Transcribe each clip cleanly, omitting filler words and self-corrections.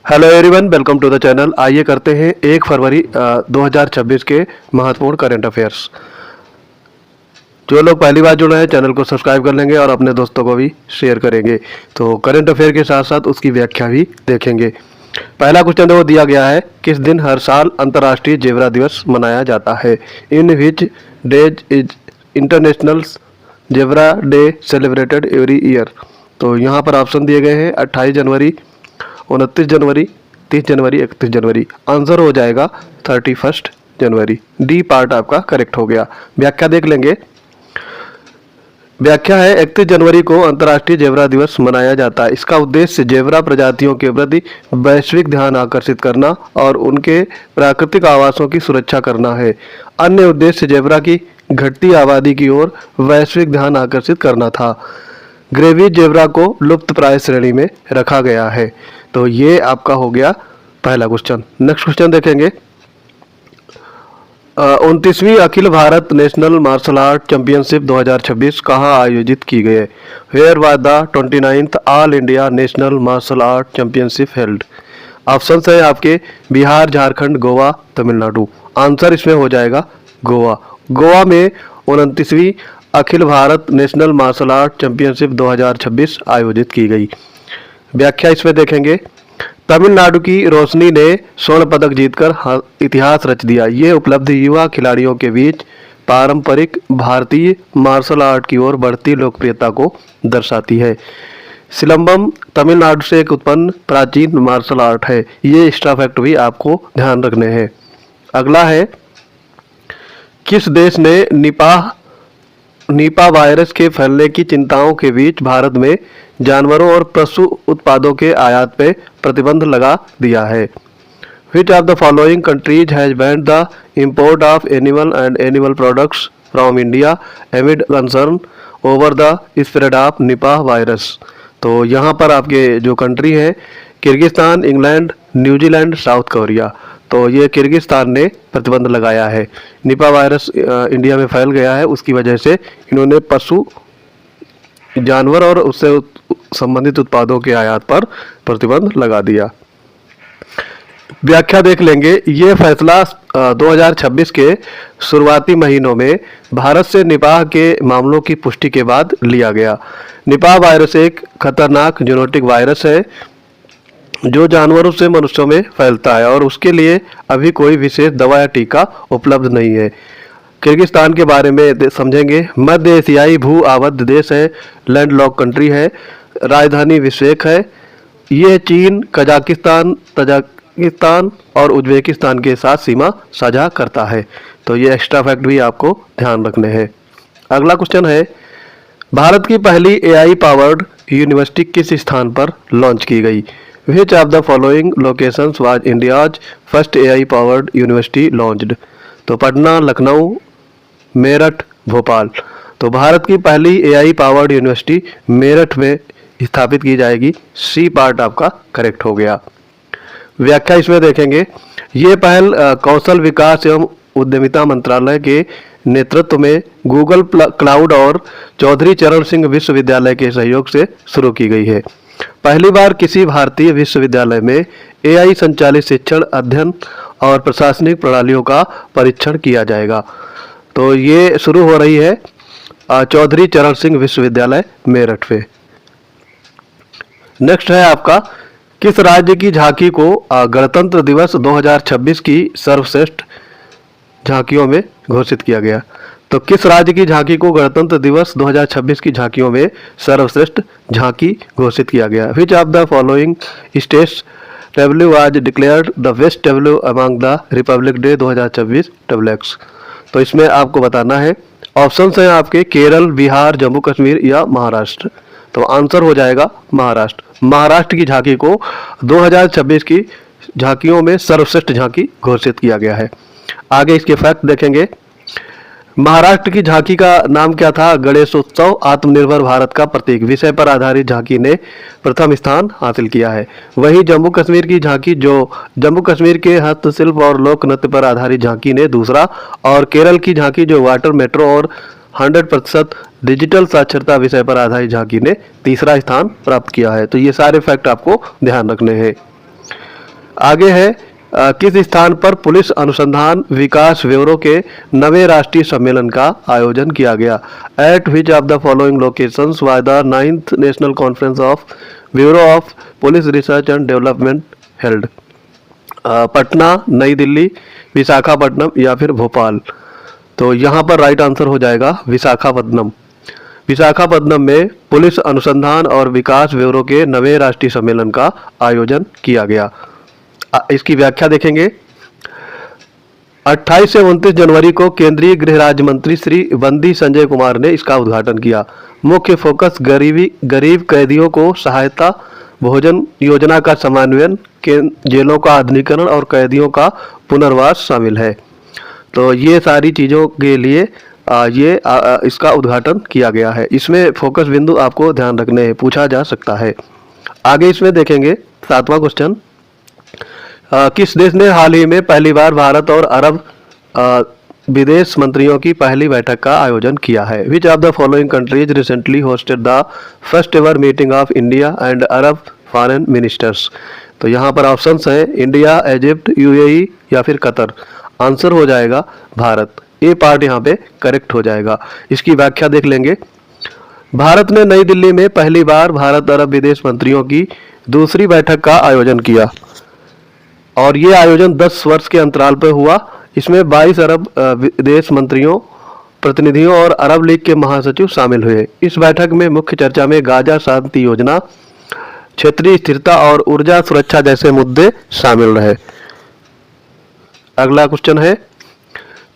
Hello everyone, welcome to the channel. आइए करते हैं 1 फरवरी 2026 के महत्वपूर्ण करंट अफेयर्स। जो लोग पहली बार जुड़े हैं चैनल को सब्सक्राइब कर लेंगे और अपने दोस्तों को भी शेयर करेंगे। तो करंट अफेयर के साथ साथ उसकी व्याख्या भी देखेंगे। पहला क्वेश्चन वो दिया गया है, किस दिन हर साल अंतर्राष्ट्रीय जेवरा दिवस मनाया जाता है? In which days is international zebra day celebrated every year? तो यहाँ पर ऑप्शन दिए गए हैं 28 जनवरी, 29 जनवरी, 30 जनवरी, 31 जनवरी। आंसर हो जाएगा 31 जनवरी। डी पार्ट आपका करेक्ट हो गया। व्याख्या देख लेंगे। व्याख्या है, 31 जनवरी को अंतर्राष्ट्रीय जेवरा दिवस मनाया जाता है। इसका उद्देश्य जेवरा प्रजातियों के प्रति वैश्विक ध्यान आकर्षित करना और उनके प्राकृतिक आवासों की सुरक्षा करना है। अन्य उद्देश्य जेवरा की घटती आबादी की ओर वैश्विक ध्यान आकर्षित करना था। ग्रेवी जेवरा को लुप्त प्राय श्रेणी में रखा गया है। तो ये आपका हो गया पहला क्वेश्चन। नेक्स्ट क्वेश्चन देखेंगे। 29वीं अखिल भारत नेशनल मार्शल आर्ट चैंपियनशिप 2026 कहाँ आयोजित की गई? Where was the 29th all India national martial art championship held? Option है आपके बिहार, झारखंड, गोवा, तमिलनाडु। आंसर इसमें हो जाएगा गोवा। गोवा में 29वीं अखिल भारत नेशनल मार्शल आर्ट चैंपियनशिप 2026 आयोजित की गई। व्याख्या इसमें देखेंगे। तमिलनाडु की रोशनी ने स्वर्ण पदक जीतकर इतिहास रच दिया। ये उपलब्धि युवा खिलाड़ियों के बीच पारंपरिक भारतीय मार्शल आर्ट की ओर बढ़ती लोकप्रियता को दर्शाती है। सिलंबम तमिलनाडु से एक उत्पन्न प्राचीन मार्शल आर्ट है। ये एक्स्ट्रा फैक्ट भी आपको ध्यान रखने हैं। अगला है, किस देश ने निपा वायरस के फैलने की चिंताओं के बीच भारत में जानवरों और पशु उत्पादों के आयात पर प्रतिबंध लगा दिया है? Which of the following countries has banned the import of animal and animal products from India amid concern over the spread of Nipah virus? तो यहाँ पर आपके जो कंट्री है, Kyrgyzstan, England, New Zealand, south Korea. तो ये किर्गिस्तान ने प्रतिबंध लगाया है। निपा वायरस इंडिया में फैल गया है, उसकी वजह से इन्होंने पशु, जानवर और उससे संबंधित उत्पादों के आयात पर प्रतिबंध लगा दिया। व्याख्या देख लेंगे। ये फैसला 2026 के शुरुआती महीनों में भारत से निपाह के मामलों की पुष्टि के बाद लिया गया। निपाह वायरस एक खतरनाक जूनोटिक वायरस है जो जानवरों से मनुष्यों में फैलता है और उसके लिए अभी कोई विशेष दवा या टीका उपलब्ध नहीं है। किर्गिस्तान के बारे में समझेंगे। मध्य एशियाई भू आबद्ध देश है, लैंडलॉक कंट्री है, राजधानी बिश्केक है। ये चीन, तजाकिस्तान और उज्बेकिस्तान के साथ सीमा साझा करता है। तो ये एक्स्ट्रा फैक्ट भी आपको ध्यान रखने हैं। अगला क्वेश्चन है, भारत की पहली एआई पावर्ड यूनिवर्सिटी किस स्थान पर लॉन्च की गई? Which of the following locations was India's first AI powered university launched? तो पटना, लखनऊ, मेरठ, भोपाल। तो भारत की पहली एआई पावर्ड यूनिवर्सिटी मेरठ में स्थापित की जाएगी। सी पार्ट आपका करेक्ट हो गया। व्याख्या इसमें देखेंगे। ये पहल कौशल विकास एवं उद्यमिता मंत्रालय के नेतृत्व में गूगल क्लाउड और चौधरी चरण सिंह विश्वविद्यालय के सहयोग से शुरू की गई है। पहली बार किसी भारतीय विश्वविद्यालय में एआई संचालित शिक्षण, अध्ययन और प्रशासनिक प्रणालियों का परीक्षण किया जाएगा। तो ये शुरू हो रही है चौधरी चरण सिंह विश्वविद्यालय मेरठ पे। नेक्स्ट है आपका, किस राज्य की झांकी को गणतंत्र दिवस 2026 की सर्वश्रेष्ठ झांकियों में घोषित किया गया? तो किस राज्य की झांकी को गणतंत्र दिवस 2026 की झांकियों में सर्वश्रेष्ठ झांकी घोषित किया गया? विच of the following states tableau was declared the best tableau among the Republic day 2026 टैब्लेक्स? तो इसमें आपको बताना है। ऑप्शंस हैं आपके केरल, बिहार, जम्मू कश्मीर या महाराष्ट्र। तो आंसर हो जाएगा महाराष्ट्र। महाराष्ट्र की झांकी को 2026 की झांकियों में सर्वश्रेष्ठ झांकी घोषित किया गया है। आगे इसके फैक्ट देखेंगे। महाराष्ट्र की झांकी का नाम क्या था? गणेशोत्सव आत्मनिर्भर भारत का प्रतीक विषय पर आधारित झांकी ने प्रथम स्थान हासिल किया है। वहीं जम्मू कश्मीर की झांकी, जो जम्मू कश्मीर के हस्तशिल्प और लोक नृत्य पर आधारित झांकी ने दूसरा, और केरल की झांकी जो वाटर मेट्रो और 100% डिजिटल साक्षरता विषय पर आधारित झांकी ने तीसरा स्थान प्राप्त किया है। तो ये सारे फैक्ट आपको ध्यान रखने हैं। आगे है किस स्थान पर पुलिस अनुसंधान विकास ब्यूरो के 9वें राष्ट्रीय सम्मेलन का आयोजन किया गया? Eight which of the following locations was the 9th national conference of bureau of police research and development held? Patna, नई दिल्ली, विशाखापट्टनम या फिर भोपाल? तो यहाँ पर राइट आंसर हो जाएगा विशाखापट्टनम। विशाखापट्टनम में पुलिस अनुसंधान और विकास ब्यूरो के 9वें राष्ट्रीय सम्मेलन का आयोजन किया गया। इसकी व्याख्या देखेंगे। 28 से 29 जनवरी को केंद्रीय गृह राज्य मंत्री श्री बंदी संजय कुमार ने इसका उद्घाटन किया। मुख्य फोकस गरीब कैदियों को सहायता, भोजन योजना का समन्वयन, जेलों का आधुनिकीकरण और कैदियों का पुनर्वास शामिल है। तो ये सारी चीज़ों के लिए इसका उद्घाटन किया गया है। इसमें फोकस बिंदु आपको ध्यान रखने हैं, पूछा जा सकता है। आगे इसमें देखेंगे 7वां क्वेश्चन। किस देश ने हाल ही में पहली बार भारत और अरब विदेश मंत्रियों की पहली बैठक का आयोजन किया है? Which of the following countries recently hosted the first ever meeting of India and Arab foreign ministers? तो यहाँ पर ऑप्शंस हैं इंडिया, इजिप्ट, यूएई या फिर कतर। आंसर हो जाएगा भारत। ए पार्ट यहाँ पे करेक्ट हो जाएगा। इसकी व्याख्या देख लेंगे। भारत ने नई दिल्ली में पहली बार भारत अरब विदेश मंत्रियों की दूसरी बैठक का आयोजन किया और ये आयोजन 10 वर्ष के अंतराल पर हुआ। इसमें 22 अरब विदेश मंत्रियों, प्रतिनिधियों और अरब लीग के महासचिव शामिल हुए। इस बैठक में मुख्य चर्चा में गाजा शांति योजना, क्षेत्रीय स्थिरता और ऊर्जा सुरक्षा जैसे मुद्दे शामिल रहे। अगला क्वेश्चन है,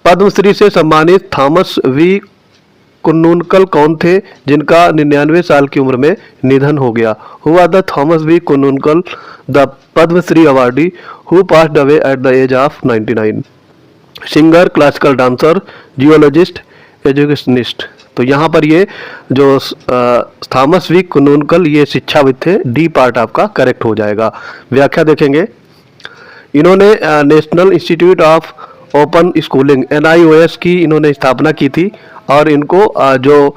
पद्मश्री से सम्मानित थॉमस वी कुन्नूनकल कौन थे जिनका 99 साल की उम्र में निधन हो गया? हुआ the Thomas V Kunnunkal the Padma Shri awardee who passed away at the age of 99? Singer, classical dancer, geologist, educationist? तो यहाँ पर ये जो थॉमस वी कुन्नूनकल ये शिक्षाविद थे। डी पार्ट आपका करेक्ट हो जाएगा। व्याख्या देखेंगे। इन्होंने national institute of open schooling NIOS की इन्होंने स्थापना की थी और इनको जो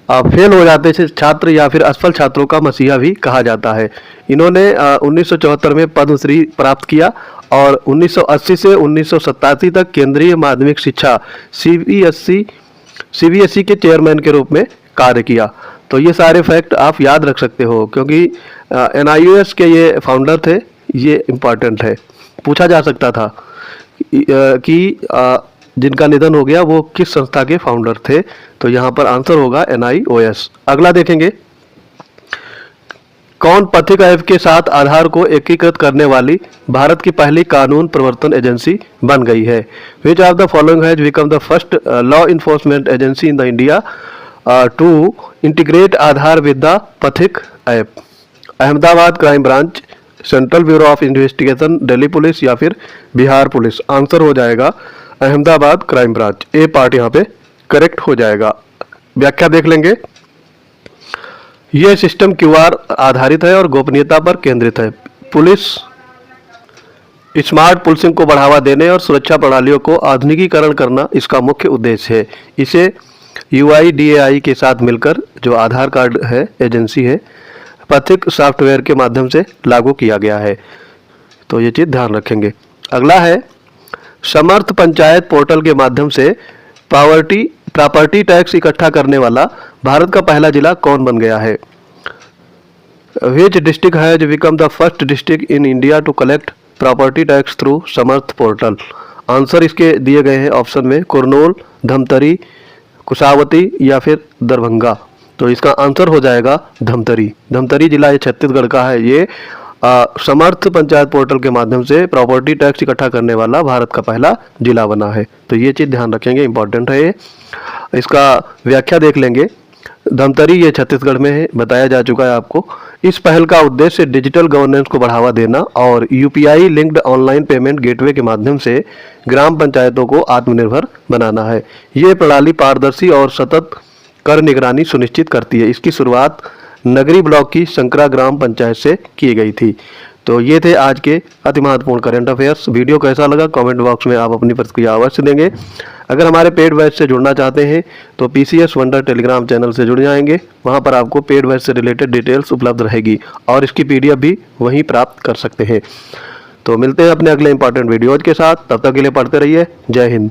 फेल हो जाते थे छात्र या फिर असफल छात्रों का मसीहा भी कहा जाता है। इन्होंने 1974 में पद्मश्री प्राप्त किया और 1980 से 1987 तक केंद्रीय माध्यमिक शिक्षा CBSE के चेयरमैन के रूप में कार्य किया। तो ये सारे फैक्ट आप याद रख सकते हो क्योंकि NIOS के ये फाउंडर थे। ये इम्पॉर्टेंट है, पूछा जा सकता था कि जिनका निधन हो गया वो किस संस्था के फाउंडर थे। तो यहाँ पर आंसर होगा NIOS। अगला देखेंगे, कौन पथिक ऐप के साथ आधार को एकीकृत करने वाली भारत की पहली कानून प्रवर्तन एजेंसी बन गई है? Which of the following has become the first law enforcement agency in the India to integrate Aadhaar with the Pathik app? Ahmedabad crime branch, central bureau of investigation, Delhi police या फिर बिहार पुलिस? आंसर हो जाएगा Ahmedabad crime branch. A part यहाँ पे correct हो जाएगा। व्याख्या देख लेंगे। यह सिस्टम QR आधारित है और गोपनीयता पर केंद्रित है। पुलिस स्मार्ट पुलिसिंग को बढ़ावा देने और सुरक्षा प्रणालियों को आधुनिकीकरण करना इसका मुख्य उद्देश्य है। इसे UIDAI के साथ मिलकर जो आधार कार्ड है एजेंसी है, पथिक सॉफ्टवेयर के माध्यम से लागू किया गया है। तो ये चीज़ ध्यान रखेंगे। अगला है, समर्थ पंचायत पोर्टल के माध्यम से प्रॉपर्टी टैक्स इकट्ठा करने वाला भारत का पहला जिला कौन बन गया है? Which district has become the first district in India to collect property tax through Samarth portal? Answer इसके दिए गए हैं ऑप्शन में, कुरनूल, धमतरी, कुशावती या फिर दरभंगा। तो इसका आंसर हो जाएगा धमतरी। धमतरी जिला ये छत्तीसगढ़ का है। ये समर्थ पंचायत पोर्टल के माध्यम से प्रॉपर्टी टैक्स इकट्ठा करने वाला भारत का पहला जिला बना है। तो ये चीज़ ध्यान रखेंगे, इंपॉर्टेंट है ये। इसका व्याख्या देख लेंगे। धमतरी ये छत्तीसगढ़ में है, बताया जा चुका है आपको। इस पहल का उद्देश्य डिजिटल गवर्नेंस को बढ़ावा देना और UPI linked online payment gateway के माध्यम से ग्राम पंचायतों को आत्मनिर्भर बनाना है। ये प्रणाली पारदर्शी और सतत कर निगरानी सुनिश्चित करती है। इसकी शुरुआत नगरी ब्लॉक की शंकरा ग्राम पंचायत से की गई थी। तो ये थे आज के अति महत्वपूर्ण करंट अफेयर्स। वीडियो कैसा लगा कमेंट बॉक्स में आप अपनी प्रतिक्रिया अवश्य देंगे। अगर हमारे पेड बैच से जुड़ना चाहते हैं तो PCS वंडर टेलीग्राम चैनल से जुड़ जाएंगे। वहां पर आपको पेड बैच से रिलेटेड डिटेल्स उपलब्ध रहेगी और इसकी PDF भी वहीं प्राप्त कर सकते हैं। तो मिलते हैं अपने अगले इंपॉर्टेंट वीडियोज के साथ, तब तक के लिए पढ़ते रहिए। जय हिंद।